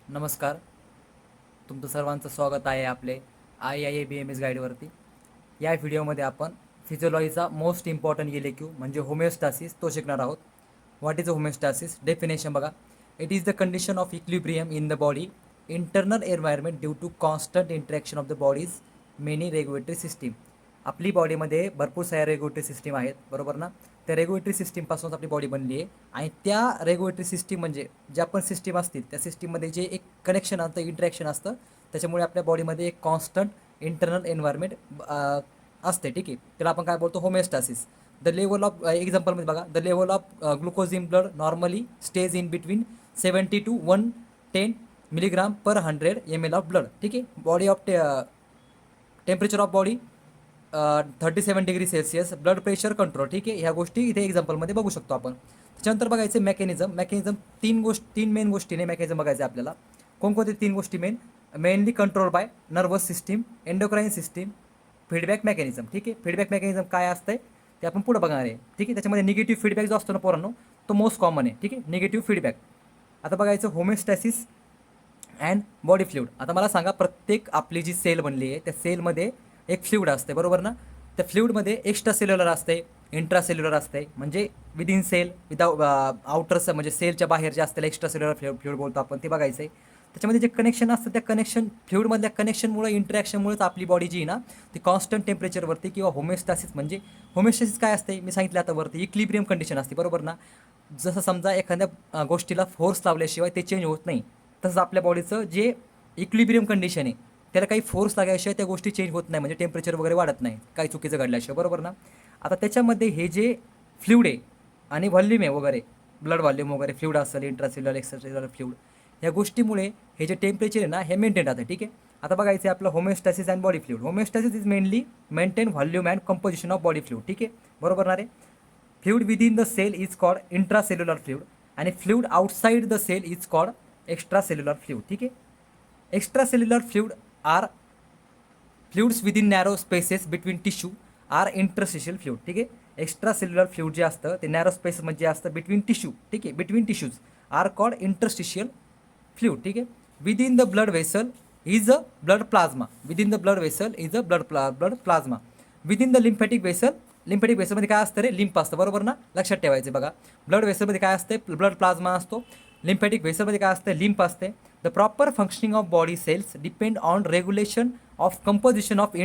नमस्कार. तुमचं सर्वांचं स्वागत आहे आपले IIA-BMS गाईडवरती. या व्हिडिओमध्ये आपण फिजिओलॉजीचा मोस्ट इम्पॉर्टंट एलक्यू म्हणजे होमिओस्टॅसिस तो शिकणार आहोत. What is homeostasis? डेफिनेशन बघा. It is the condition of equilibrium in the body internal environment due to constant interaction of the body's many regulatory system. आपली बॉडीमध्ये भरपूर साऱ्या रेग्युलेटरी सिस्टीम आहेत, बरोबर ना. त्या रेग्युलेटरी सिस्टीमपासूनच आपली बॉडी बनली आहे आणि त्या रेग्युलेटरी सिस्टीम म्हणजे ज्या पण सिस्टीम असतील त्या सिस्टीममध्ये जे एक कनेक्शन असतं, इंटरॅक्शन असतं, त्याच्यामुळे आपल्या बॉडीमध्ये एक कॉन्स्टंट इंटरनल एन्व्हायरमेंट असते. ठीक आहे, त्याला आपण काय बोलतो? होमिओस्टॅसिस. द लेवल ऑफ एक्झाम्पलमध्ये बघा, the level of glucose in blood normally stage in between 70 to 110 milligram per 100 ml of blood. ठीक आहे, body of temperature of body 37°C, blood pressure control. ठीक आहे, ह्या गोष्टी इथे एक्झाम्पलमध्ये बघू शकतो आपण. त्याच्यानंतर बघायचे मेकॅनिझम. तीन मेन गोष्टीने मेकॅनिझम बघायचे आपल्याला. कोणकोणते तीन गोष्टी mainly control by nervous system, endocrine system, feedback mechanism. ठीक आहे, फीडबॅक मेकॅनिझम काय असतंय ते आपण पुढे बघणार आहे. ठीक आहे, त्याच्यामध्ये निगेटिव्ह फीडबॅक जो असतो ना पोरांनो, तो मोस्ट कॉमन आहे. ठीक आहे, निगेटिव्ह फीडबॅक. आता बघायचं होमिओस्टॅसिस अँड बॉडी फ्लुइड. आता मला सांगा, प्रत्येक आपली जी सेल बनली आहे त्या सेलमध्ये एक फ्लुइड असते, बरोबर ना. त्या फ्लुइडमध्ये एक्स्ट्रा सेल्युलर असते, इंट्रा सेल्युलर असते, म्हणजे विदिन सेल, आउटर म्हणजे सेलच्या बाहेर जे असते एक्स्ट्रा सेल्युलर फ्लुइड बोलतो आपण, ते बघायचं आहे. त्याच्यामध्ये जे कनेक्शन असतं त्या फ्लुइडमधल्या कनेक्शनमुळे, इंटरॅक्शनमुळेच आपली बॉडी जी आहे ना ती कॉन्स्टंट टेम्परेचरवरती किंवा होमिओस्टॅसिस म्हणजे होमिओस्टॅसिस काय असते मी सांगितलं आता वरती, इक्विलिब्रियम कंडिशन असते, बरोबर ना. जसं समजा एखाद्या गोष्टीला फोर्स लावल्याशिवाय ते चेंज होत नाही, तसंच आपल्या बॉडीचं जे इक्विलिब्रियम कंडिशन आहे त्याला काही फोर्स लागल्याशिवाय त्या गोष्टी चेंज होत नाही, म्हणजे टेम्परेचर वगैरे वाढत नाही काही चुकीचं घडल्याशिवाय, बरोबर ना. आता त्याच्यामध्ये हे जे फ्लुइड आहे आणि व्हॉल्यूम आहे वगैरे, ब्लड व्हॉल्यूम वगैरे फ्लुइड असेल, इंट्रासेल्युलर एक्स्ट्रासेल्युलर फ्लुइड, ह्या गोष्टीमुळे हे जे टेम्परेचर आहे ना हे मेंटेन राहतं. ठीक आहे, आता बघायचं आहे आपलं homeostasis and body fluid. Homeostasis is mainly maintain volume and composition of body fluid. ठीक आहे, बरोबर ना रे. Fluid within the cell is called intracellular fluid आणि fluid outside the cell is called extracellular fluid. ठीक आहे, extracellular fluid are fluids within narrow spaces between tissue are interstitial fluid. ठीक आहे, एक्स्ट्रा सेल्युलर फ्लुइड जे असतं ते narrow स्पेसमध्ये जे असतं बिटवीन टिश्यू. ठीक आहे, between tissues are called interstitial fluid. ठीक आहे, within the blood vessel is a blood plasma. Within the blood vessel is a blood plasma. Within the lymphatic वेसलमध्ये काय असतं रे? लिम्फ असतं, बरोबर ना. लक्षात ठेवायचं बघा, ब्लड वेसलमध्ये काय असते? ब्लड प्लाझ्मा असतो. लिम्फॅटिक वेसलमध्ये काय असते? लिम्फ असते. The proper functioning of body cells depend on regulation of composition of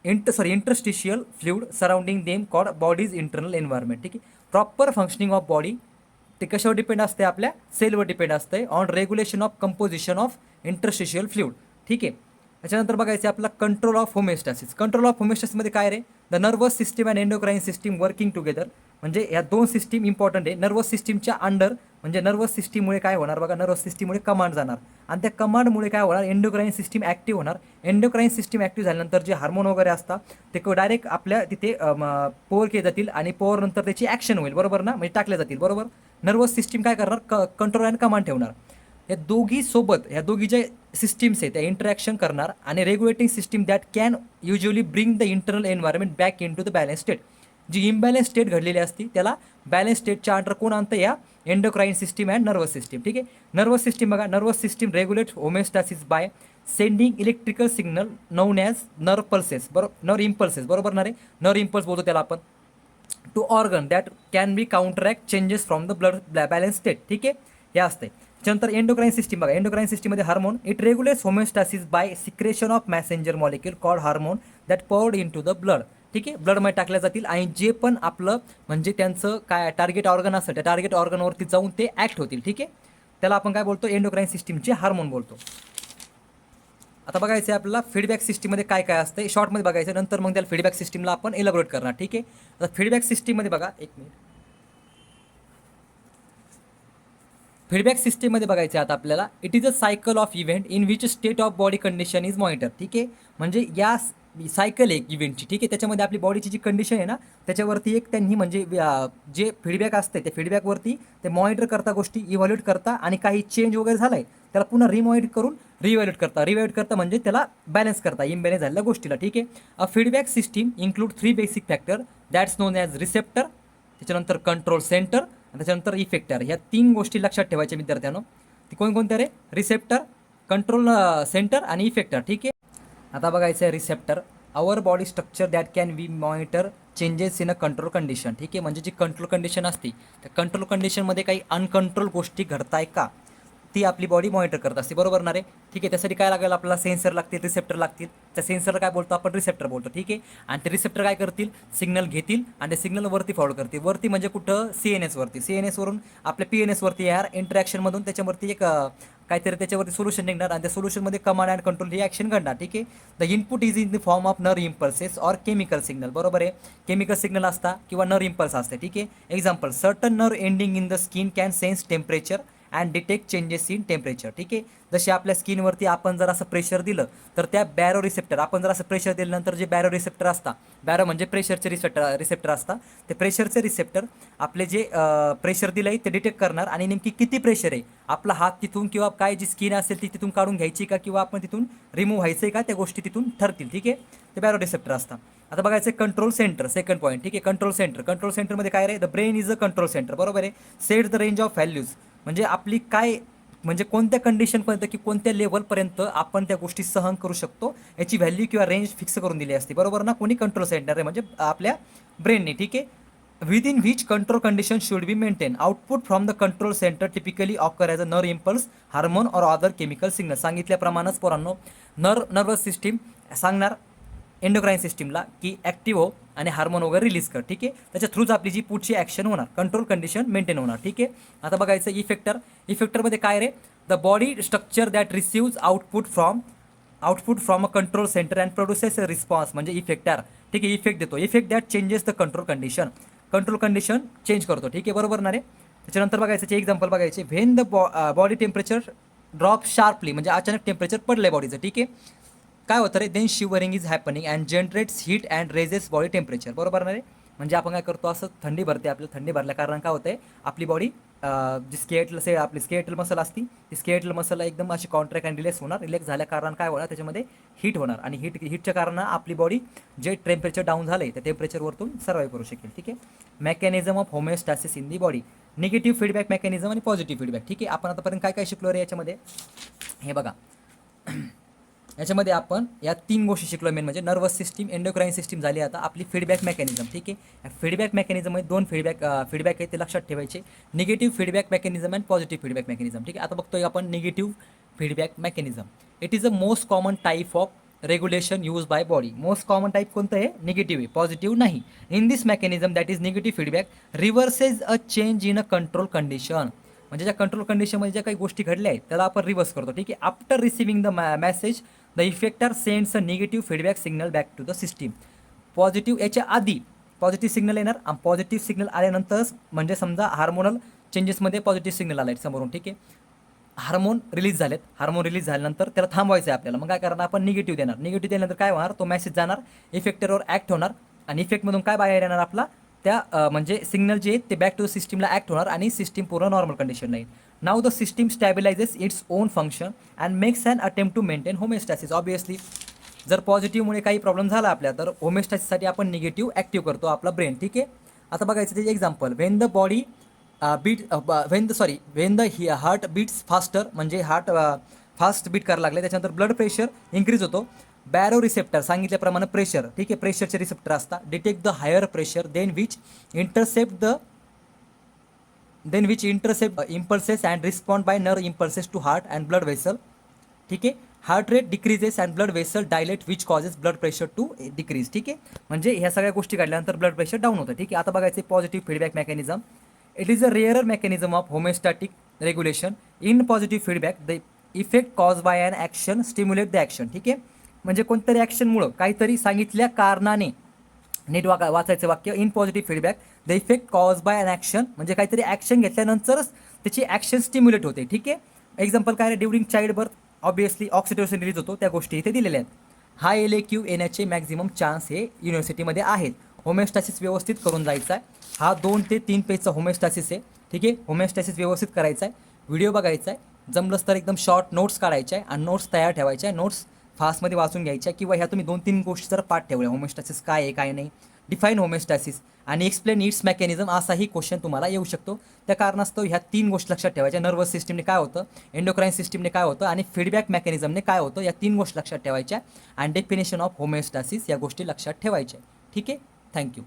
interstitial fluid surrounding them called body's internal environment. ठीक आहे, प्रॉपर फंक्शनिंग ऑफ बॉडी ते कशावर डिपेंड असते? आपल्या सेलवर डिपेंड असते, on regulation of composition of interstitial fluid. ठीक आहे, त्याच्यानंतर बघायचं आपला control of homeostasis. Control of होमिओस्टॅसिसमध्ये काय रे? The nervous system and endocrine system working together. म्हणजे या दोन सिस्टीम इम्पॉर्टंट आहे. नर्वस सिस्टीमच्या अंडर म्हणजे नर्वस सिस्टीममुळे काय होणार बघा, नर्वस सिस्टीममुळे कमांड जाणार आणि त्या कमांडमुळे काय होणार? एंडोक्राईन सिस्टीम ॲक्टिव्ह होणार. एंडोक्राईन सिस्टीम ॲक्टिव्ह झाल्यानंतर जे हार्मोन वगैरे असतात ते डायरेक्ट आपल्या तिथे पोअर केले जातील आणि पोअर नंतर त्याची ॲक्शन होईल, बरोबर ना, म्हणजे टाकल्या जातील, बरोबर. नर्वस सिस्टीम काय करणार? कंट्रोल अँड कमांड ठेवणार. या दोघी ज्या सिस्टीम्स आहेत त्या इंटरॅक्शन करणार आणि regulating system that can usually bring the internal environment back into the balance state. जी इम्बॅलन्स स्टेट घडलेली असते त्याला बॅलन्स स्टेटच्या अंडर कोण आणतं? या endocrine system and nervous system. ठीक आहे, नर्वस सिस्टीम बघा, nervous system regulate homeostasis by sending electrical signal known as nerve pulses, nerve impulses, बरोबर ना रे. नर्व इम्पल्स बोलतो त्याला आपण, to organ that can be counteract changes from the blood balance state. ठीक आहे, हे असते. त्यानंतर एंडोक्राईन सिस्टीम बघा, एंडोक्राईन सिस्टीममध्ये hormone it regulates homeostasis by secretion of messenger molecule called hormone that poured into the blood. ठीक आहे, ब्लडमध्ये टाकल्या जातील आणि जे पण आपलं म्हणजे त्यांचं काय टार्गेट ऑर्गन असेल त्या टार्गेट ऑर्गनवरती जाऊन ते ॲक्ट होतील. ठीक आहे, त्याला आपण काय बोलतो? एंडोक्राईन सिस्टीमचे हार्मोन बोलतो. आता बघायचं आहे आपल्याला फीडबॅक सिस्टीममध्ये काय काय असतं, शॉर्टमध्ये बघायचं, नंतर मग त्याला फीडबॅक सिस्टीमला आपण एलॅबोरेट करणार. ठीक आहे, आता फीडबॅक सिस्टीममध्ये बघा, एक मिनिट. फीडबॅक सिस्टीममध्ये बघायचं आहे आता आपल्याला, it is a cycle of event in which state of body condition is monitor. ठीक आहे, म्हणजे या सायकल आहे इव्हेंटची. ठीक आहे, त्याच्यामध्ये आपली बॉडीची जी कंडिशन आहे ना त्याच्यावरती एक त्यांनी म्हणजे जे फीडबॅक असते त्या फीडबॅकवरती ते मॉनिटर करता, गोष्टी इव्हॅल्युएट करता आणि काही चेंज वगैरे झाला आहे त्याला पुन्हा रिमॉनिटर करून रिव्हॅल्युएट करता म्हणजे त्याला बॅलन्स करता इम्बॅलन्स झालेल्या गोष्टीला. ठीक आहे, a feedback system include 3 basic factor that's known as receptor, त्याच्यानंतर कंट्रोल सेंटर आणि त्याच्यानंतर इफेक्टर. ह्या 3 गोष्टी लक्षात ठेवायच्या विद्यार्थ्यांनो. ती कोणकोणत्या रे? रिसेप्टर, कंट्रोल सेंटर आणि इफेक्टर. ठीक आहे. आता बघायचं आहे receptor. Our body structure that can be monitor changes in a control condition. ठीक आहे, म्हणजे जी कंट्रोल कंडिशन असते त्या कंट्रोल कंडिशनमध्ये काही अनकंट्रोल गोष्टी घडताय का ती आपली बॉडी मॉनिटर करत असते, बरोबर ना रे? ठीक आहे, त्यासाठी काय लागेल आपल्याला? सेन्सर लागतील, रिसेप्टर लागतील. त्या सेन्सरला काय बोलतो आपण? रिसेप्टर बोलतो. ठीक आहे, आणि ते रिसेप्टर काय करतील? सिग्नल घेतील आणि ते सिग्नल वरती फॉरवर्ड करतील. वरती म्हणजे कुठं? CNS वरती. CNS वरून आपल्या PNS वरती यार इंटरॅक्शनमधून त्याच्यावरती एक काहीतरी त्याच्यावरती सोल्युशन निघणार आणि त्या सोल्युशनमध्ये कमांड अँड कंट्रोल ही ॲक्शन घडणार. ठीक आहे, the input is in the form of nerve impulses or chemical signal. बरोबर आहे, केमिकल सिग्नल असता किंवा नर इम्पल्स असते. ठीक आहे, एक्झाम्पल, सर्टन नर ending in the skin can sense temperature and detect changes in temperature. ठीक आहे, जसे आपल्या स्किनवरती आपण जर असं प्रेशर दिलं तर त्या बॅरो रिसेप्टर, आपण जर असं प्रेशर दिल्यानंतर जे बॅरो रिसेप्टर असतात, बॅरो म्हणजे प्रेशरचे रिसेप्टर असतात, ते प्रेशरचे रिसेप्टर आपले जे प्रेशर दिलं आहे ते डिटेक्ट करणार आणि नेमकी किती प्रेशर आहे, आपला हात तिथून किंवा काय जी स्किन असेल ती तिथून काढून घ्यायची का किंवा आपण तिथून रिमूव्ह व्हायचं आहे का, त्या गोष्टी तिथून ठरतील. ठीक आहे, ते बॅरो रिसेप्टर असतात. आता बघायचं कंट्रोल सेंटर, सेकंड पॉईंट. ठीक आहे, कंट्रोल सेंटर. कंट्रोल सेंटरमध्ये काय रे? The brain is a control centre. बरोबर आहे, set the range of values, म्हणजे आपली काय, म्हणजे कोणत्या कंडिशनपर्यंत की कोणत्या लेवलपर्यंत आपण त्या गोष्टी सहन करू शकतो याची व्हॅल्यू किंवा रेंज फिक्स करून दिली असते, बरोबर ना? कोणी? कंट्रोल सेंटर आहे, म्हणजे आपल्या ब्रेनने. ठीक आहे, within which control condition should be maintain. Output from the control centre typically occur as a nerve impulse, hormone or other chemical signal. सांगितल्याप्रमाणेच पोरांनो, नर्वस सिस्टीम सांगणार एंडोक्राईन सिस्टीमला की ॲक्टिव्ह हो आणि हार्मोन वगैरे रिलीज कर. ठीक आहे, त्याच्या थ्रूच आपली जी पुढची ॲक्शन होणार, कंट्रोल कंडिशन मेंटेन होणार. ठीक आहे, आता बघायचं इफेक्टर. इफेक्टरमध्ये काय रे? The body structure that receives output from a control centre and produces a response, म्हणजे इफेक्टर. ठीक आहे, इफेक्ट देतो, effect that changes the control condition, control condition change करतो. ठीक आहे, बरोबर ना रे? त्याच्यानंतर बघायचं एक्झाम्पल बघायचे. When the body temperature drop sharply, म्हणजे अचानक टेम्परेचर पडलं बॉडीचं. ठीक आहे, काय होतं रे? Then shivering is happening and generates heat and raises body temperature. बरोबर ना रे? म्हणजे आपण काय करतो? असं थंडी भरते, आपल्याला थंडी भरल्या कारण काय होतंय? आपली बॉडी जी आपली स्केलेटल मसल असती, ती स्केलेटल मसलला एकदम अशी कॉन्ट्रॅक्ट अँड रिलॅक्स होणार. रिलॅक्स झाल्या कारण काय होणार? त्याच्यामध्ये हीट होणार आणि हीटच्या कारण आपली बॉडी जे टेम्परेचर डाऊन झालं त्या टेम्परेचरवरतून सर्वाईव्ह करू शकेल. ठीक आहे, mechanism of homeostasis in the body, negative feedback mechanism आणि पॉझिटिव्ह फीडबॅक. ठीक आहे, आपण आतापर्यंत काय काय शिकलो रे याच्यामध्ये? हे बघा, याच्यामध्ये आपण या 3 गोष्टी शिकलो. मेन म्हणजे नर्वस सिस्टीम, एंडोक्राईन सिस्टीम झाली. आता आपली फीडबॅक मेकॅनिझम. ठीक आहे, फीडबॅक मेकॅनिझममध्ये 2 फीडबॅक आहे, ते लक्षात ठेवायचे. Negative feedback mechanism and positive feedback mechanism. ठीक आहे, आता बघतोय आपण negative feedback mechanism. It is a most common type of regulation use by body. Most common type कोणतं आहे? निगेटिव्ह आहे, पॉझिटिव्ह नाही. In this mechanism that is negative feedback reverses a change in a control condition, म्हणजे ज्या control कंडिशनमध्ये ज्या काही गोष्टी घडल्या आहेत त्याला आपण रिव्हर्स करतो. ठीक आहे, after receiving the message the effector sends a negative feedback signal back to the system. Positive याच्या आधी पॉझिटिव्ह सिग्नल येणार आणि पॉझिटिव्ह सिग्नल आल्यानंतरच, म्हणजे समजा हार्मोनल चेंजेसमध्ये पॉझिटिव्ह सिग्नल आला आहे समोरून. ठीक आहे, हार्मोन रिलीज झालेत, हार्मोन रिलीज झाल्यानंतर त्याला थांबवायचं आहे आपल्याला. मग काय करणार? आपण निगेटिव्ह देणार. निगेटिव्ह दिल्यानंतर काय होणार? तो मेसेज जाणार, इफेक्टरवर ॲक्ट होणार आणि इफेक्टमधून काय बाहेर येणार आपला? त्या म्हणजे सिग्नल जे आहेत ते बॅक टू द सिस्टीमला ॲक्ट होणार आणि सिस्टीम पूर्ण नॉर्मल कंडिशनला येईल. Now the system stabilises its own function and makes an attempt to maintain homeostasis. Obviously जर पॉझिटिव्हमुळे काही प्रॉब्लेम झाला आपल्या तर होमिओस्टॅसिससाठी आपण निगेटिव्ह ॲक्टिव्ह करतो आपला ब्रेन. ठीक आहे, आता बघायचं त्याचे example. When the body when the heart beats faster, म्हणजे हार्ट फास्ट बीट करायला लागले, त्याच्यानंतर ब्लड प्रेशर इन्क्रीज होतो. बॅरो रिसेप्टर सांगितल्याप्रमाणे प्रेशर. ठीक आहे, प्रेशरचे रिसेप्टर असतात. Detect the higher pressure then which intercept impulses and respond by nerve impulses to heart and blood vessel. ठीक आहे, heart rate decreases and blood vessel dilate which causes blood pressure to decrease. ठीक आहे, म्हणजे ह्या सगळ्या गोष्टी घडल्यानंतर blood pressure down होतं. ठीक आहे, आता बघायचं positive feedback mechanism. It is a rarer mechanism of homeostatic regulation. In positive feedback the effect cause by an action stimulate the action. ठीक आहे, म्हणजे कोणतरी ॲक्शनमुळं, काहीतरी सांगितल्या कारणाने, नीट वाचायचं वाक्य, in positive feedback the effect cause by an action, म्हणजे काहीतरी ॲक्शन घेतल्यानंतरच त्याची ॲक्शन स्टिम्युलेट होते. ठीक आहे, एक्झाम्पल काय? During child birth obviously oxytocin release होतो, त्या गोष्टी इथे दिलेल्या आहेत. हाय LAQ येण्याचे मॅक्झिमम चान्स हे युनिव्हर्सिटीमध्ये आहेत. होमिओस्टॅसिस व्यवस्थित करून जायचा आहे. हा 2 ते 3 पेजचा होमिओस्टॅसिस आहे. ठीक आहे, होमिओस्टॅसिस व्यवस्थित करायचा आहे, व्हिडिओ बघायचा आहे, जमलंच तर एकदम शॉर्ट नोट्स काढायच्या आहे आणि नोट्स तयार ठेवायच्या आहे. नोट्स फास्टमध्ये वाचून घ्यायच्या किंवा ह्या तुम्ही 2-3 गोष्टी जर पाठ ठेवल्या, होमिओस्टॅसिस काय आहे काय नाही, डिफाईन होमिओस्टॅसिस आणि एक्सप्लेन इट्स मेकॅनिझम असाही क्वेश्चन तुम्हाला येऊ शकतो. त्या कारणास्तव ह्या 3 गोष्टी लक्षात ठेवायच्या. नर्वस सिस्टमने काय होतं, एंडोक्राईन सिस्टमने काय होतं आणि फीडबॅक मेकॅनिझमने काय होतं, या 3 गोष्टी लक्षात ठेवायच्या आणि डेफिनेशन ऑफ होमिओस्टॅसिस या गोष्टी लक्षात ठेवायच्या. ठीक आहे, थँक्यू.